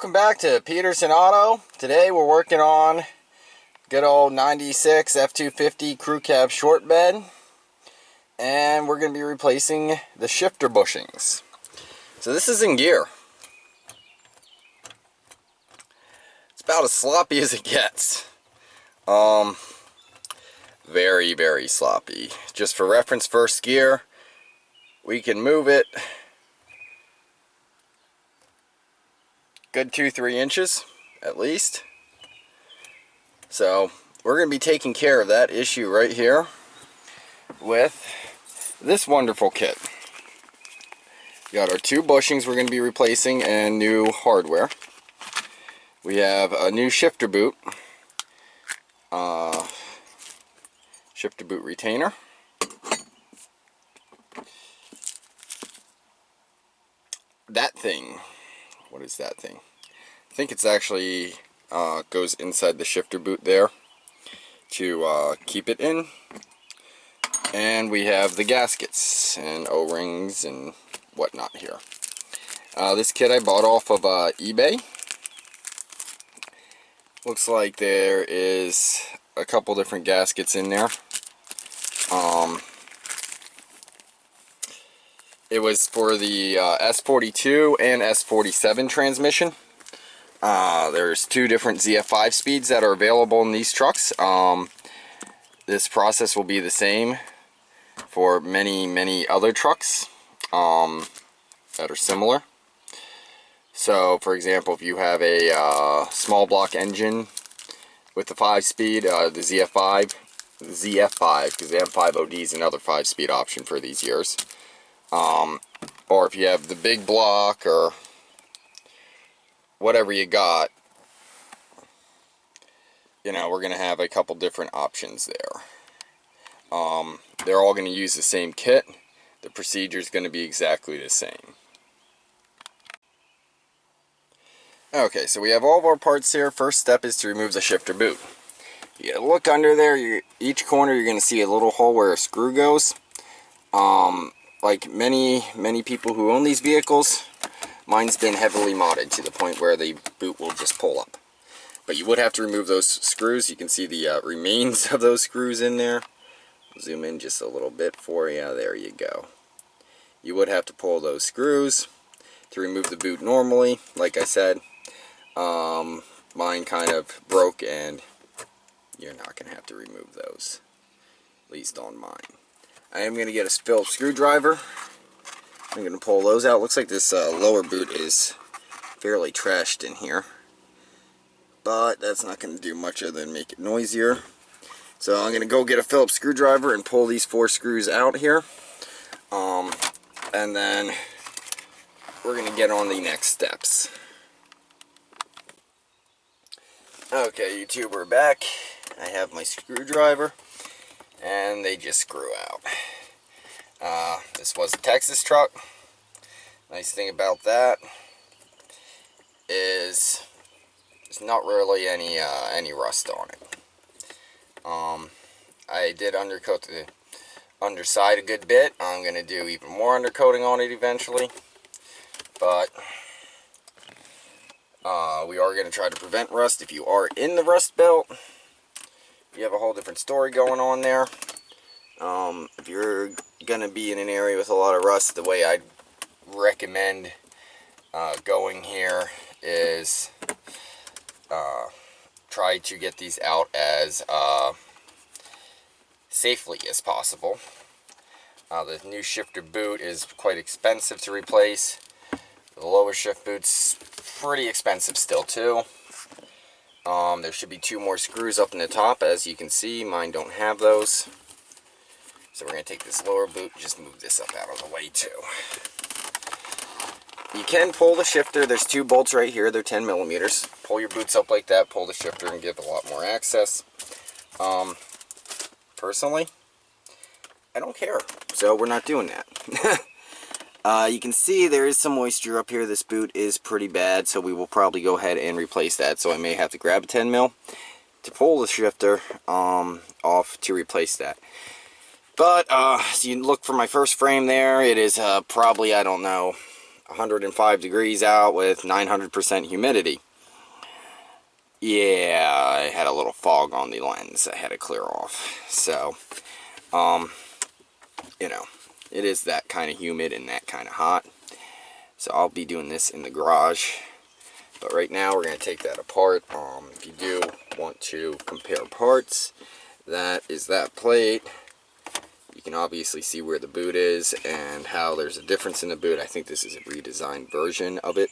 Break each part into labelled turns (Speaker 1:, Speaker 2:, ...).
Speaker 1: welcome back to Peterson Auto. Today we're working on good old 96 F250 crew cab short bed, and we're going to be replacing the shifter bushings. So this is in gear. It's about as sloppy as it gets. Very, very sloppy. Just for reference, first gear, we can move it good 2-3 inches at least. So we're going to be taking care of that issue right here with this wonderful kit. We got our two bushings we're going to be replacing and new hardware. We have a new shifter boot, shifter boot retainer. That thing, what is that thing? I think it's actually goes inside the shifter boot there to keep it in. And we have the gaskets and O-rings and whatnot here. This kit I bought off of eBay. Looks like there is a couple different gaskets in there. It was for the S42 and S47 transmission. There's two different ZF5 speeds that are available in these trucks. This process will be the same for many other trucks that are similar. So, for example, if you have a small block engine with the 5-speed, the ZF5, because they have 5ODs, another 5-speed option for these years. Or if you have the big block or whatever you got, you know, we're going to have a couple different options there. They're all going to use the same kit. The procedure is going to be exactly the same. Okay, so we have all of our parts here. First step is to remove the shifter boot. You look under there, each corner you're going to see a little hole where a screw goes. Like many people who own these vehicles, mine's been heavily modded to the point where the boot will just pull up. But you would have to remove those screws. You can see the remains of those screws in there. Zoom in just a little bit for you. There you go. You would have to pull those screws to remove the boot normally. Like I said, mine kind of broke and you're not going to have to remove those. At least on mine. I am going to get a Phillips screwdriver. I'm going to pull those out. Looks like this lower boot is fairly trashed in here. But that's not going to do much other than make it noisier. So I'm going to go get a Phillips screwdriver and pull these 4 screws out here. And then we're going to get on the next steps. Okay, YouTube, we're back. I have my screwdriver. And they just screw out. This was a Texas truck. Nice thing about that is there's not really any rust on it. I did undercoat the underside a good bit. I'm going to do even more undercoating on it eventually. But we are going to try to prevent rust. If you are in the rust belt, you have a whole different story going on there. If you're going to be in an area with a lot of rust, the way I'd recommend going here is try to get these out as safely as possible. The new shifter boot is quite expensive to replace. The lower shift boot's pretty expensive still too. There should be 2 more screws up in the top. As you can see, mine don't have those. So we're going to take this lower boot and just move this up out of the way too. You can pull the shifter. There's 2 bolts right here. They're 10 millimeters. Pull your boots up like that, pull the shifter, and give a lot more access. Personally, I don't care. So we're not doing that. You can see there is some moisture up here. This boot is pretty bad, so we will probably go ahead and replace that. So I may have to grab a 10 mil to pull the shifter off to replace that. But so you look for my first frame there. It is probably, I don't know, 105 degrees out with 900% humidity. Yeah, I had a little fog on the lens I had to clear off. So, you know, it is that kind of humid and that kind of hot. So I'll be doing this in the garage. But right now we're going to take that apart. If you do want to compare parts, that is that plate. You can obviously see where the boot is and how there's a difference in the boot. I think this is a redesigned version of it.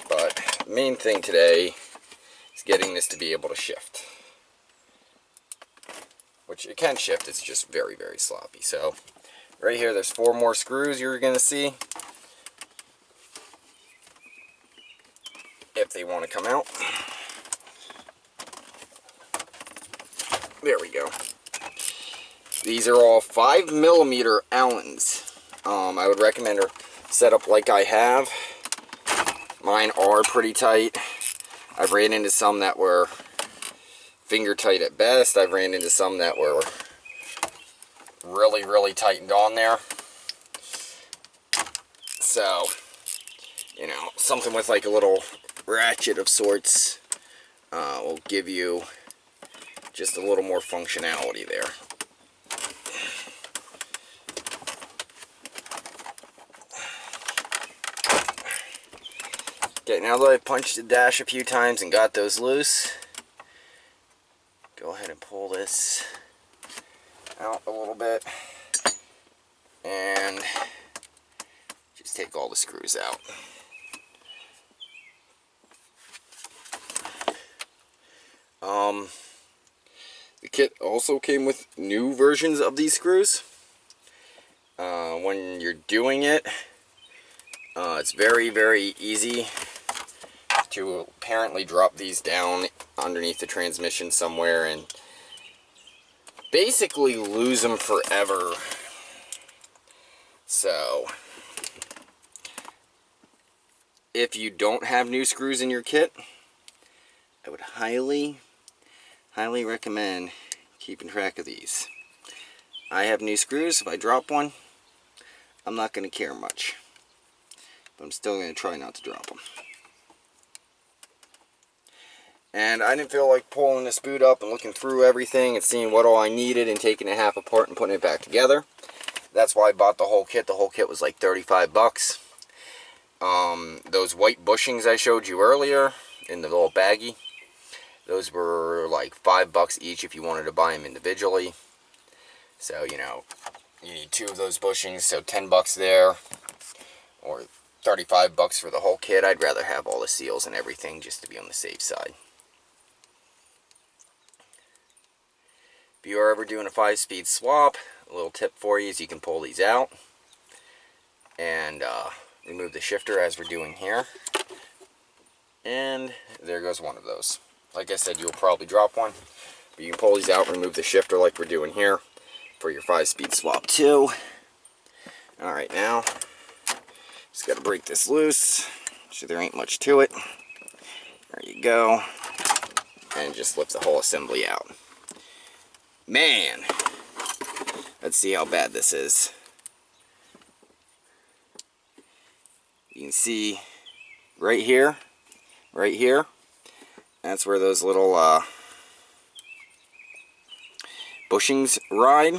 Speaker 1: But the main thing today is getting this to be able to shift. Which it can shift, it's just very, very sloppy. So right here there's 4 more screws you're going to see. If they want to come out. There we go. These are all 5mm Allens. I would recommend a setup like I have. Mine are pretty tight. I've ran into some that were finger tight at best. I've ran into some that were really, really tightened on there. So, you know, something with like a little ratchet of sorts will give you just a little more functionality there. Okay, now that I've punched the dash a few times and got those loose, go ahead and pull this out a little bit and just take all the screws out. The kit also came with new versions of these screws. When you're doing it, it's very, very easy to apparently drop these down underneath the transmission somewhere and basically lose them forever. So, if you don't have new screws in your kit, I would highly recommend keeping track of these. I have new screws. If I drop one, I'm not going to care much. But I'm still going to try not to drop them. And I didn't feel like pulling this boot up and looking through everything and seeing what all I needed and taking it half apart and putting it back together. That's why I bought the whole kit. The whole kit was like 35 bucks. Those white bushings I showed you earlier in the little baggie, those were like 5 bucks each if you wanted to buy them individually. So, you know, you need 2 of those bushings, so 10 bucks there, or 35 bucks for the whole kit. I'd rather have all the seals and everything just to be on the safe side. If you are ever doing a 5-speed swap, a little tip for you is you can pull these out and remove the shifter as we're doing here. And there goes one of those. Like I said, you'll probably drop one, but you can pull these out, remove the shifter like we're doing here for your 5-speed swap too. Alright, now just got to break this loose so there ain't much to it. There you go. And just lift the whole assembly out. Man, let's see how bad this is. You can see right here, that's where those little bushings ride.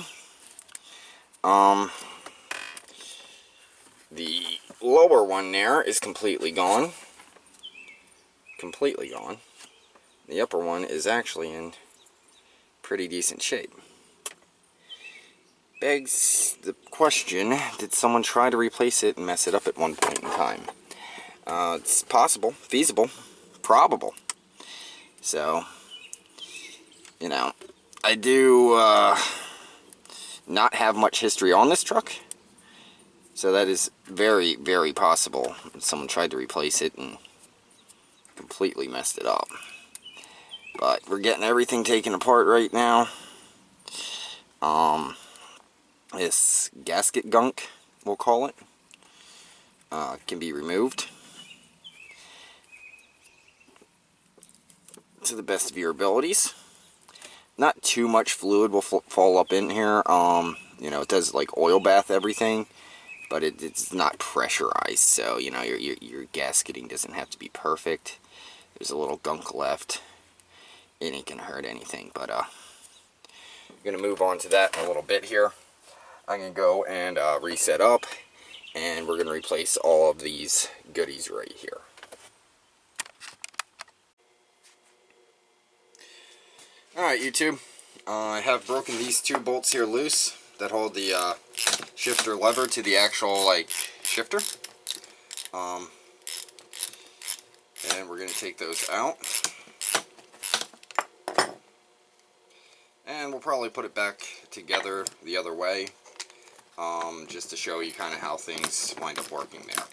Speaker 1: The lower one there is completely gone. Completely gone. The upper one is actually in pretty decent shape. Begs the question, did someone try to replace it and mess it up at one point in time? It's possible, feasible, probable. So, you know, I do not have much history on this truck, so that is very, very possible someone tried to replace it and completely messed it up. But we're getting everything taken apart right now. This gasket gunk, we'll call it, can be removed to the best of your abilities. Not too much fluid will fall up in here. You know, it does like oil bath everything, but it's not pressurized, so you know your gasketing doesn't have to be perfect. There's a little gunk left. It ain't gonna hurt anything, but I'm gonna move on to that in a little bit here. I'm gonna go and reset up, and we're gonna replace all of these goodies right here. Alright, YouTube, I have broken these two bolts here loose that hold the shifter lever to the actual like shifter, and we're going to take those out, and we'll probably put it back together the other way, just to show you kind of how things wind up working there.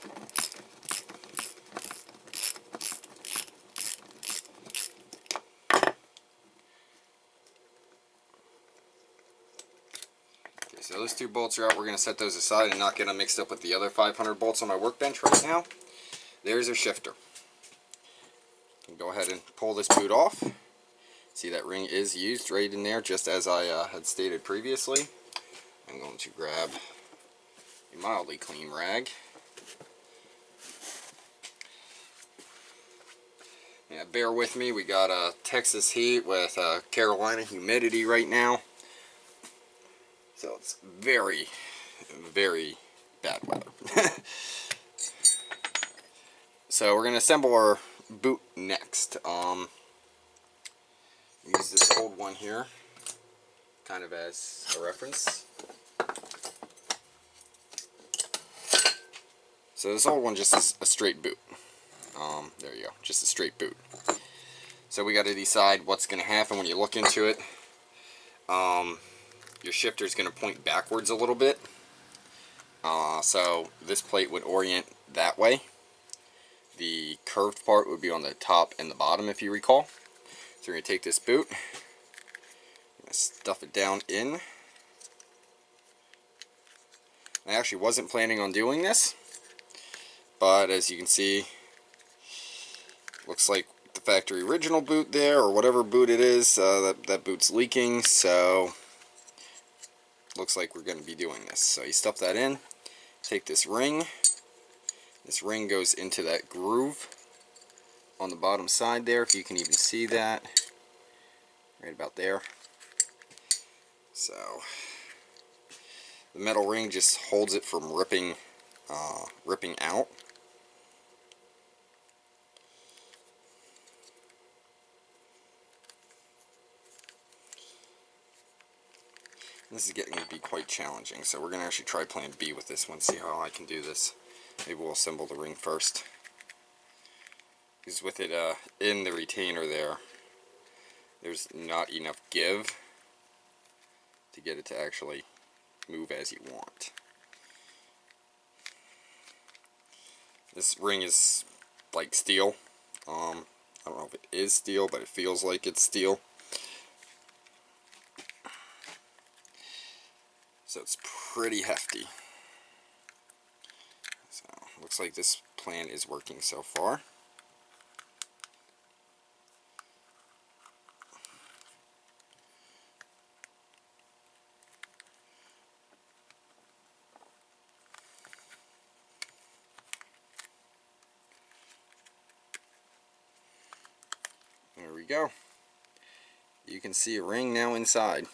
Speaker 1: So those two bolts are out. We're going to set those aside and not get them mixed up with the other 500 bolts on my workbench right now. There's our shifter. Go ahead and pull this boot off. See, that ring is used right in there, just as I had stated previously. I'm going to grab a mildly clean rag. Yeah, bear with me. We got Texas heat with Carolina humidity right now. So it's very, very bad weather. So we're going to assemble our boot next. Use this old one here, kind of as a reference. So this old one just is a straight boot. There you go, just a straight boot. So we got to decide what's going to happen when you look into it. Your shifter is going to point backwards a little bit. So this plate would orient that way. The curved part would be on the top and the bottom, if you recall. So we're going to take this boot, stuff it down in. I actually wasn't planning on doing this, but as you can see, looks like the factory original boot there, or whatever boot it is, that boot's leaking, so looks like we're going to be doing this. So you stuff that in, take this ring goes into that groove on the bottom side there, if you can even see that, right about there. So the metal ring just holds it from ripping out. This is getting to be quite challenging, so we're going to actually try plan B with this one, see how I can do this. Maybe we'll assemble the ring first. Because with it in the retainer there's not enough give to get it to actually move as you want. This ring is like steel. I don't know if it is steel, but it feels like it's steel. So it's pretty hefty. So looks like this plan is working so far. There we go. You can see a ring now inside.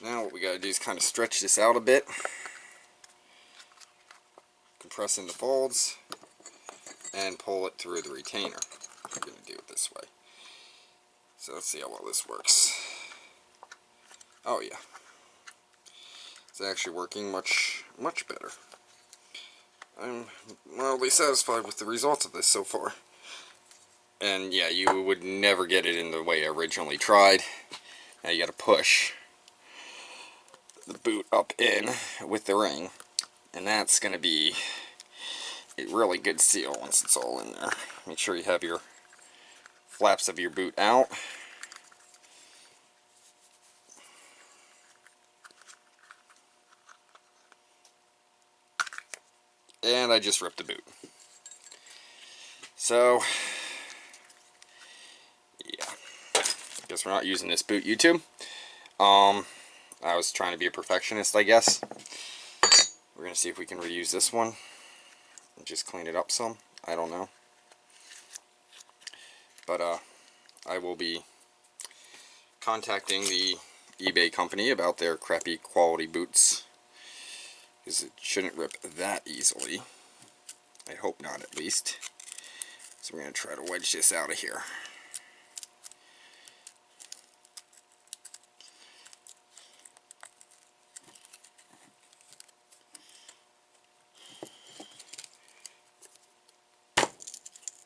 Speaker 1: Now what we got to do is kind of stretch this out a bit, compress in the folds, and pull it through the retainer. I'm going to do it this way. So let's see how well this works. Oh yeah, it's actually working much better. I'm mildly satisfied with the results of this so far. And yeah, you would never get it in the way I originally tried. Now you got to push the boot up in with the ring, and that's going to be a really good seal once it's all in there. Make sure you have your flaps of your boot out. And I just ripped the boot. So yeah, guess we're not using this boot, YouTube. I was trying to be a perfectionist, I guess. We're going to see if we can reuse this one and just clean it up some. I don't know. But I will be contacting the eBay company about their crappy quality boots, because it shouldn't rip that easily. I hope not, at least. So we're going to try to wedge this out of here.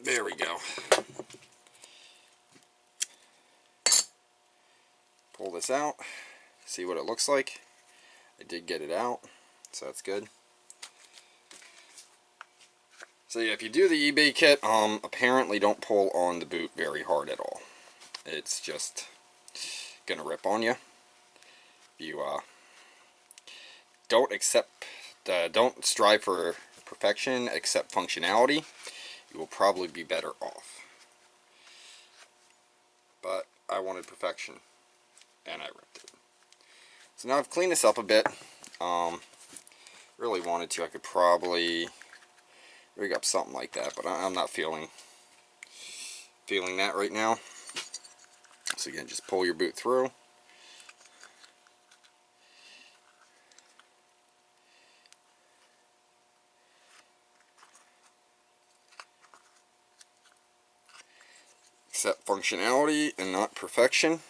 Speaker 1: There we go. Pull this out, see what it looks like. I did get it out, so that's good. So yeah, if you do the eBay kit, apparently don't pull on the boot very hard at all. It's just gonna rip on you. You don't strive for perfection, accept functionality. You will probably be better off. But I wanted perfection, and I ripped it. So now I've cleaned this up a bit. Really wanted to, I could probably rig up something like that, but I'm not feeling that right now. So again, just pull your boot through. Accept functionality and not perfection.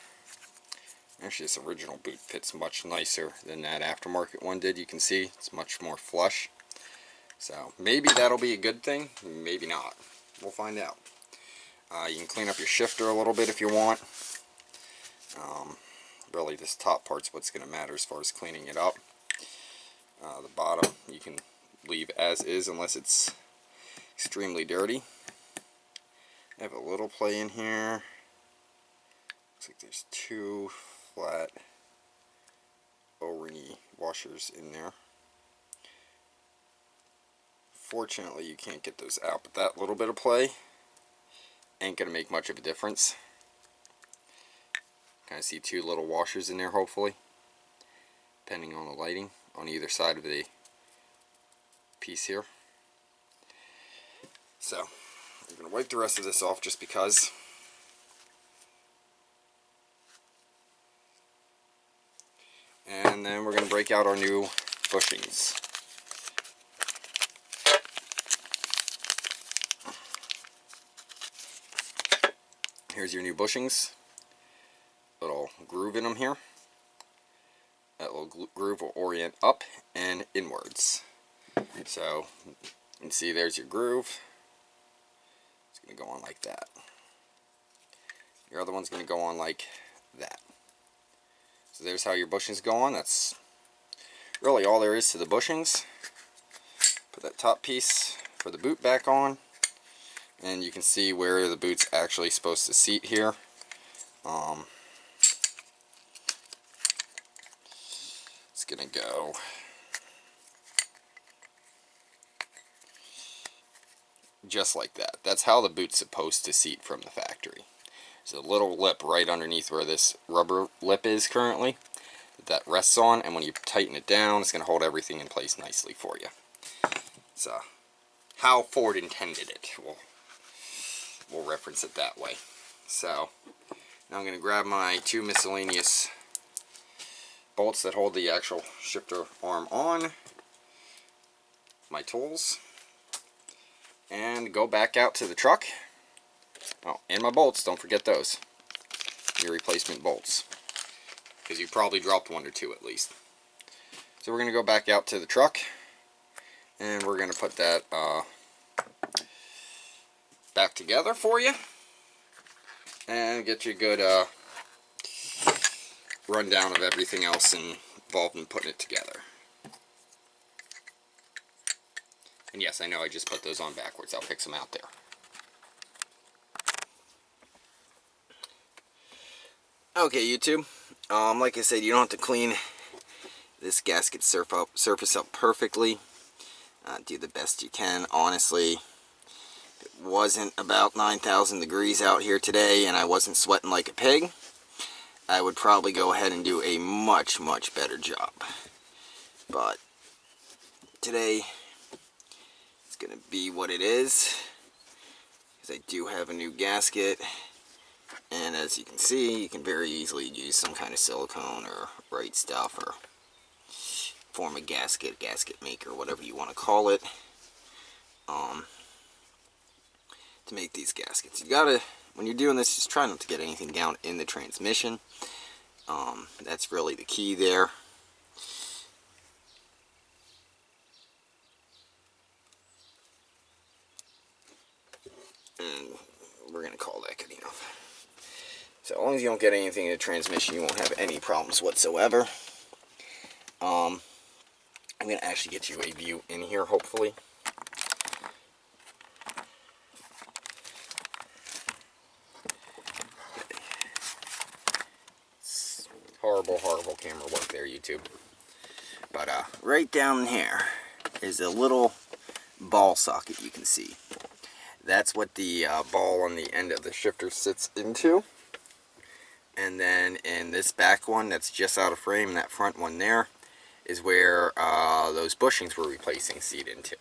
Speaker 1: Actually, this original boot fits much nicer than that aftermarket one did. You can see it's much more flush. So maybe that'll be a good thing, maybe not. We'll find out. You can clean up your shifter a little bit if you want. Really, this top part's what's going to matter as far as cleaning it up. The bottom you can leave as is unless it's extremely dirty. I have a little play in here. Looks like there's two flat O-ringy washers in there. Fortunately, you can't get those out, but that little bit of play ain't going to make much of a difference. Kind of see two little washers in there, hopefully, depending on the lighting, on either side of the piece here. So, I'm going to wipe the rest of this off just because. And then we're going to break out our new bushings. Here's your new bushings. Little groove in them here. That little groove will orient up and inwards. So, you can see there's your groove. It's going to go on like that. Your other one's going to go on like that. So there's how your bushings go on. That's really all there is to the bushings. Put that top piece for the boot back on. And you can see where the boot's actually supposed to seat here. It's going to go just like that. That's how the boot's supposed to seat from the factory. There's a little lip right underneath where this rubber lip is currently that rests on, and when you tighten it down, it's going to hold everything in place nicely for you. So, how Ford intended it. We'll reference it that way. So, now I'm going to grab my two miscellaneous bolts that hold the actual shifter arm on, my tools, and go back out to the truck. Oh, and my bolts, don't forget those. Your replacement bolts. Because you probably dropped one or two at least. So we're going to go back out to the truck, and we're going to put that back together for you, and get you a good rundown of everything else involved in putting it together. And yes, I know I just put those on backwards. I'll fix them out there. Okay, YouTube. Like I said, you don't have to clean this gasket surface up perfectly. Do the best you can. Honestly, it wasn't about 9,000 degrees out here today, and I wasn't sweating like a pig. I would probably go ahead and do a much better job. But today it's going to be what it is, because I do have a new gasket, and as you can see, you can very easily use some kind of silicone or right stuff or form a gasket maker, whatever you want to call it, to make these gaskets. You gotta, when you're doing this, just try not to get anything down in the transmission. That's really the key there. And we're going to call that good enough. So as long as you don't get anything in the transmission, you won't have any problems whatsoever. I'm going to actually get you a view in here, hopefully. It's horrible camera work there, YouTube. But right down here is a little ball socket you can see. That's what the ball on the end of the shifter sits into. And then in this back one that's just out of frame, that front one there, is where those bushings we're replacing seat into.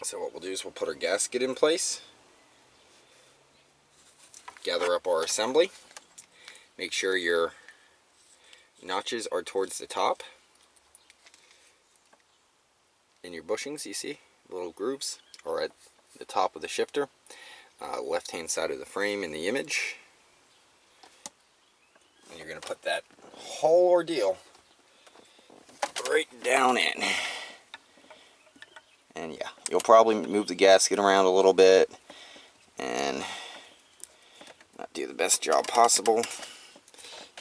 Speaker 1: So what we'll do is we'll put our gasket in place, gather up our assembly, make sure your notches are towards the top. In your bushings, you see little grooves are at the top of the shifter, left hand side of the frame in the image. And you're going to put that whole ordeal right down in. And yeah, you'll probably move the gasket around a little bit and not do the best job possible.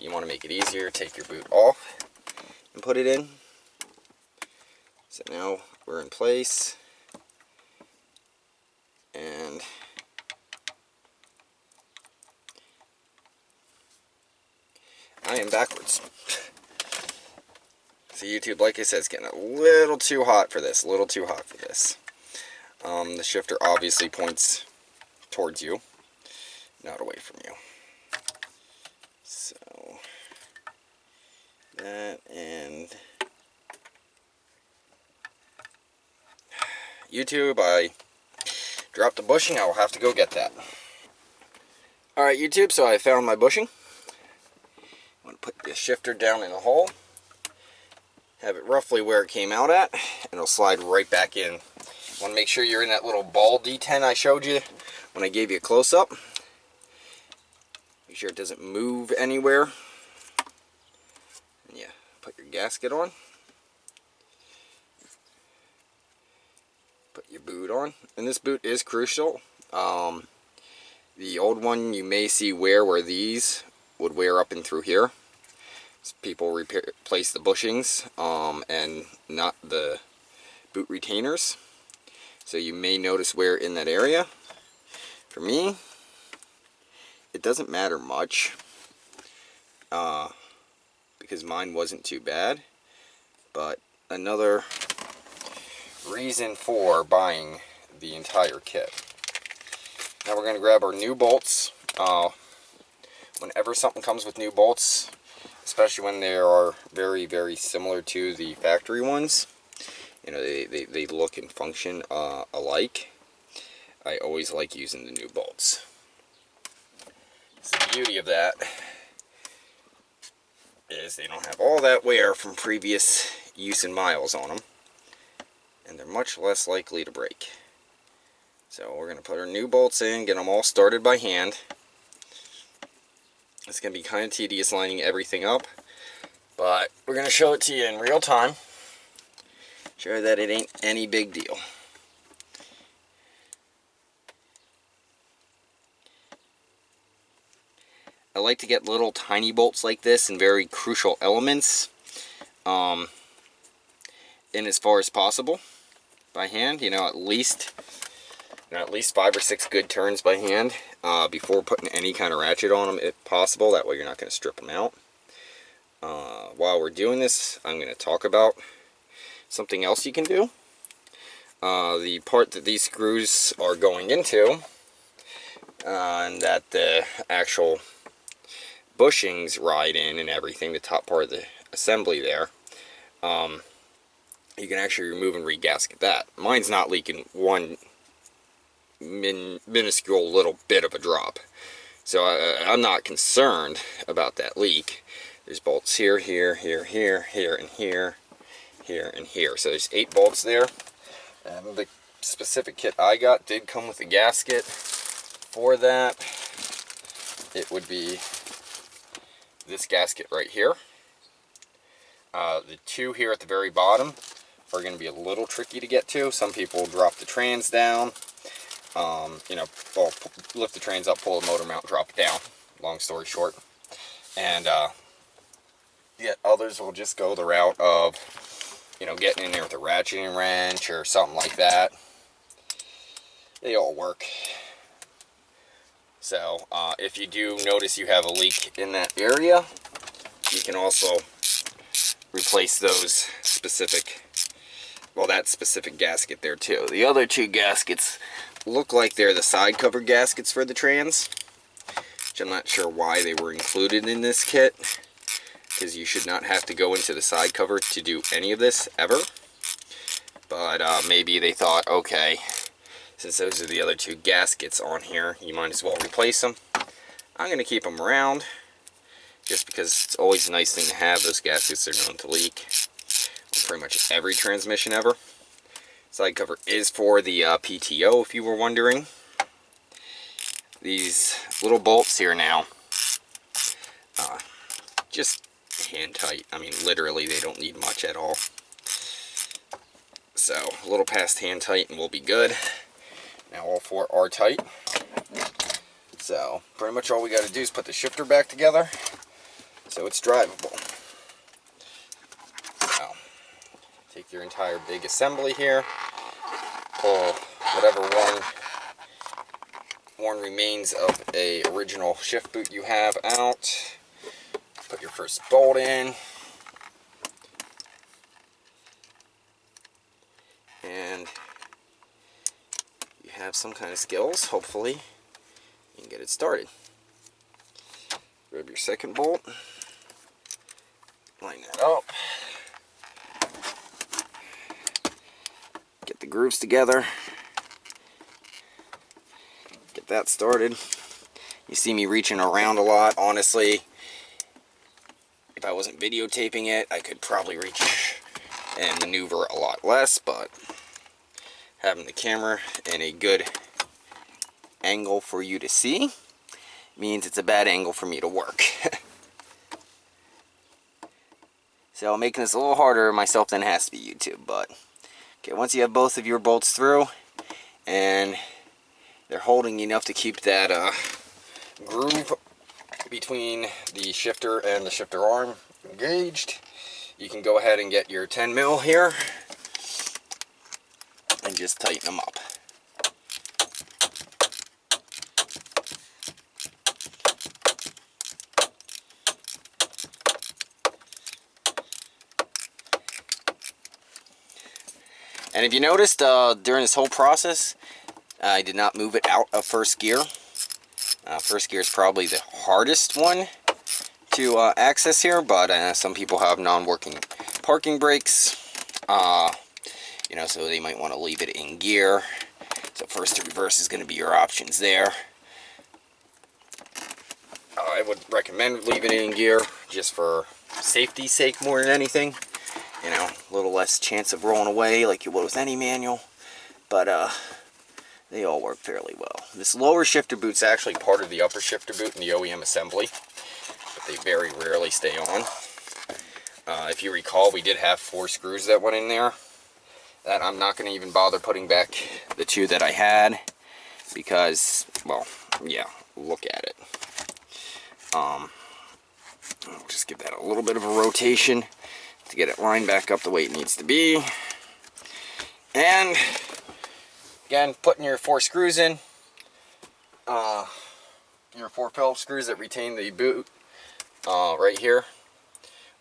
Speaker 1: You want to make it easier, take your boot off and put it in. So now we're in place, and I am backwards. So YouTube, like I said, is getting a little too hot for this, The shifter obviously points towards you, not away from you. So that, and YouTube, I dropped the bushing. I will have to go get that. Alright YouTube, so I found my bushing. I'm going to put the shifter down in the hole, have it roughly where it came out at, and it'll slide right back in. You want to make sure you're in that little ball detent I showed you when I gave you a close-up. Make sure it doesn't move anywhere. And yeah, put your gasket on. Put your boot on, and this boot is crucial. The old one you may see where these would wear up and through here. So people replace the bushings and not the boot retainers, so you may notice wear in that area. For me, it doesn't matter much because mine wasn't too bad, but another reason for buying the entire kit. Now we're going to grab our new bolts. Whenever something comes with new bolts, especially when they are very similar to the factory ones, you know, they look and function alike, I always like using the new bolts. So the beauty of that is they don't have all that wear from previous use and miles on them, and they're much less likely to break. So we're going to put our new bolts in, get them all started by hand. It's going to be kind of tedious lining everything up, but we're going to show it to you in real time. Show that it ain't any big deal. I like to get little tiny bolts like this in very crucial elements in as far as possible by hand. You know, at least 5 or 6 good turns by hand before putting any kind of ratchet on them if possible. That way you're not going to strip them out. While we're doing this, I'm going to talk about something else you can do. the part that these screws are going into, and that the actual bushings ride in and everything, the top part of the assembly there, you can actually remove and regasket that. Mine's not leaking one minuscule little bit of a drop, so I'm not concerned about that leak. There's bolts here, here, here, here, here, and here, here, and here. So there's 8 bolts there. And the specific kit I got did come with a gasket for that. It would be this gasket right here. The 2 here at the very bottom are going to be a little tricky to get to. Some people drop the trans down, you know, well, lift the trans up, pull the motor mount, drop it down, long story short. And yet others will just go the route of, you know, getting in there with a ratcheting wrench or something like that. They all work. So if you do notice you have a leak in that area, you can also replace those specific, well, that specific gasket there too. The other 2 gaskets look like they're the side cover gaskets for the trans, which I'm not sure why they were included in this kit, because you should not have to go into the side cover to do any of this ever. But maybe they thought, okay, since those are the other 2 gaskets on here, you might as well replace them. I'm going to keep them around, just because it's always a nice thing to have. Those gaskets are known to leak on pretty much every transmission ever. Side cover is for the PTO, if you were wondering. These little bolts here now, just hand tight. I mean, literally, they don't need much at all. So, a little past hand tight and we'll be good. Now all 4 are tight. So, pretty much all we got to do is put the shifter back together so it's drivable. So, take your entire big assembly here, pull whatever one remains of a original shift boot you have out, put your first bolt in, and you have some kind of skills. Hopefully you can get it started. Grab your second bolt, line that up, get the grooves together, get that started. You see me reaching around a lot. Honestly, if I wasn't videotaping it, I could probably reach and maneuver a lot less, but having the camera in a good angle for you to see means it's a bad angle for me to work. So I'm making this a little harder on myself than it has to be YouTube. But okay, once you have both of your bolts through and they're holding enough to keep that groove between the shifter and the shifter arm engaged, you can go ahead and get your 10 mil here and just tighten them up. And if you noticed, during this whole process, I did not move it out of first gear. First gear is probably the hardest one to access here, but some people have non-working parking brakes, you know, so they might want to leave it in gear. So first to reverse is going to be your options there. I would recommend leaving it in gear just for safety's sake more than anything. You know, a little less chance of rolling away like you would with any manual, but they all work fairly well. This lower shifter boot's actually part of the upper shifter boot in the OEM assembly, but they very rarely stay on. If you recall, we did have 4 screws that went in there. That I'm not going to even bother putting back the 2 that I had, because, well, yeah, look at it. I'll just give that a little bit of a rotation to get it lined back up the way it needs to be. And again, putting your 4 screws in, your 4 Phillips screws that retain the boot right here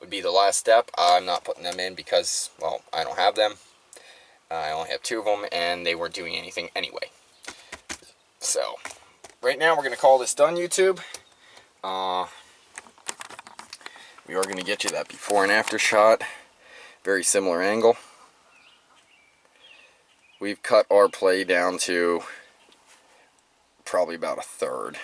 Speaker 1: would be the last step. I'm not putting them in because, well, I don't have them. I only have 2 of them, and they weren't doing anything anyway. So, right now we're going to call this done, YouTube. We are going to get you that before and after shot. Very similar angle. We've cut our play down to probably about 1/3.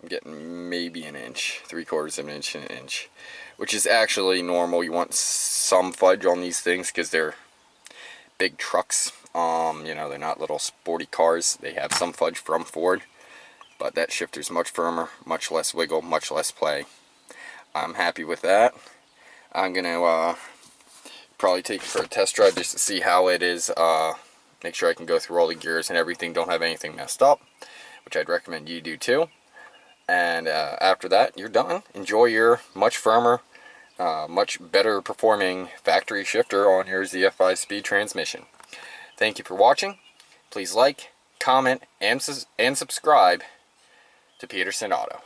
Speaker 1: I'm getting maybe an inch, 3/4 of an inch, and an inch, which is actually normal. You want some fudge on these things because they're big trucks. You know, they're not little sporty cars. They have some fudge from Ford, but that shifter's much firmer, much less wiggle, much less play. I'm happy with that. I'm gonna probably take it for a test drive just to see how it is. Make sure I can go through all the gears and everything, don't have anything messed up, which I'd recommend you do too. And after that, you're done. Enjoy your much firmer, much better performing factory shifter on your ZF5 speed transmission. Thank you for watching. Please like, comment, and subscribe to Peterson Auto.